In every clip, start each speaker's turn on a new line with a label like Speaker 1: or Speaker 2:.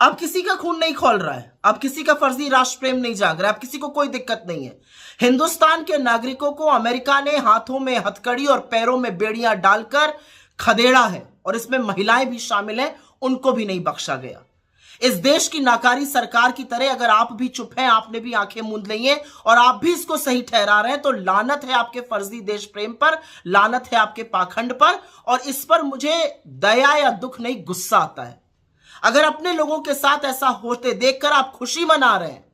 Speaker 1: अब किसी का खून नहीं खौल रहा है, अब किसी का फर्जी राष्ट्र प्रेम नहीं जाग रहा है, अब किसी को कोई दिक्कत नहीं है। हिंदुस्तान के नागरिकों को अमेरिका ने हाथों में हथकड़ी और पैरों में बेड़ियां डालकर खदेड़ा है, और इसमें महिलाएं भी शामिल हैं, उनको भी नहीं बख्शा गया। इस देश की नाकारी सरकार की तरह अगर आप भी चुप हैं, आपने भी आंखें मूंद ली हैं और आप भी इसको सही ठहरा रहे हैं, तो लानत है आपके फर्जी देश प्रेम पर, लानत है आपके पाखंड पर। और इस पर मुझे दया या दुख नहीं, गुस्सा आता है। अगर अपने लोगों के साथ ऐसा होते देखकर आप खुशी मना रहे हैं,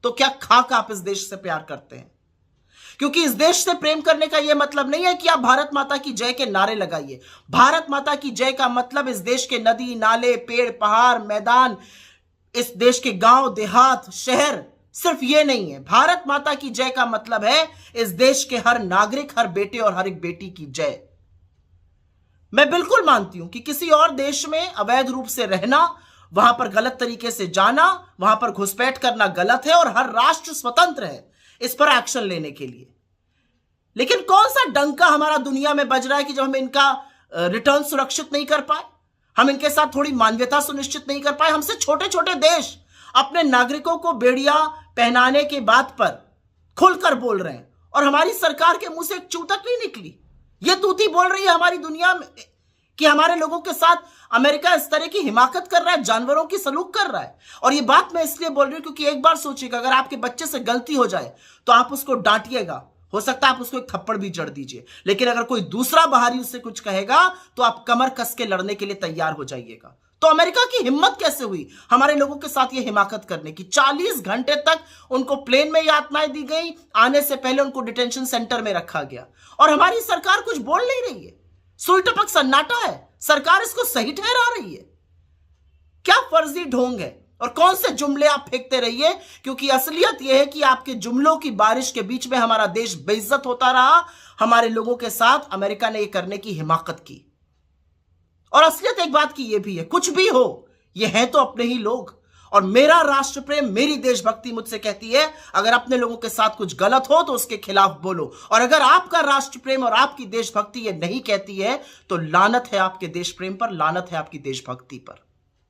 Speaker 1: तो क्या खाक आप इस देश से प्यार करते हैं? क्योंकि इस देश से प्रेम करने का यह मतलब नहीं है कि आप भारत माता की जय के नारे लगाइए। भारत माता की जय का मतलब इस देश के नदी नाले, पेड़ पहाड़, मैदान, इस देश के गांव देहात, शहर, सिर्फ ये नहीं है। भारत माता की जय का मतलब है इस देश के हर नागरिक, हर बेटे और हर एक बेटी की जय। मैं बिल्कुल मानती हूं कि किसी और देश में अवैध रूप से रहना, वहां पर गलत तरीके से जाना, वहां पर घुसपैठ करना गलत है, और हर राष्ट्र स्वतंत्र है इस पर एक्शन लेने के लिए। लेकिन कौन सा डंका हमारा दुनिया में बज रहा है कि जब हम इनका रिटर्न सुरक्षित नहीं कर पाए, हम इनके साथ थोड़ी मानवीयता सुनिश्चित नहीं कर पाए, हमसे छोटे छोटे देश अपने नागरिकों को बेड़िया पहनाने के बात पर खुलकर बोल रहे हैं, और हमारी सरकार के मुंह से एक चूतक नहीं निकली। ये तूती बोल रही है हमारी दुनिया में कि हमारे लोगों के साथ अमेरिका इस तरह की हिमाकत कर रहा है, जानवरों की सलूक कर रहा है। और ये बात मैं इसलिए बोल रही हूं क्योंकि एक बार सोचिएगा, अगर आपके बच्चे से गलती हो जाए तो आप उसको डांटिएगा, हो सकता है आप उसको एक थप्पड़ भी जड़ दीजिए, लेकिन अगर कोई दूसरा बाहरी उससे कुछ कहेगा तो आप कमर कस के लड़ने के लिए तैयार हो जाइएगा। तो अमेरिका की हिम्मत कैसे हुई हमारे लोगों के साथ ये हिमाकत करने की? 40 घंटे तक उनको प्लेन में यातनाएं दी गई, आने से पहले उनको डिटेंशन सेंटर में रखा गया, और हमारी सरकार कुछ बोल नहीं रही है। सुई टपक सन्नाटा है, सरकार इसको सही ठहरा रही है। क्या फर्जी ढोंग है, और कौन से जुमले आप फेंकते रहिए, क्योंकि असलियत यह है कि आपके जुमलों की बारिश के बीच में हमारा देश बेइज्जत होता रहा। हमारे लोगों के साथ अमेरिका ने यह करने की हिमाकत की। और असलियत एक बात की यह भी है, कुछ भी हो, ये हैं तो अपने ही लोग। और मेरा राष्ट्र प्रेम, मेरी देशभक्ति मुझसे कहती है, अगर अपने लोगों के साथ कुछ गलत हो तो उसके खिलाफ बोलो। और अगर आपका राष्ट्र प्रेम और आपकी देशभक्ति ये नहीं कहती है, तो लानत है आपके देश प्रेम पर, लानत है आपकी देशभक्ति पर।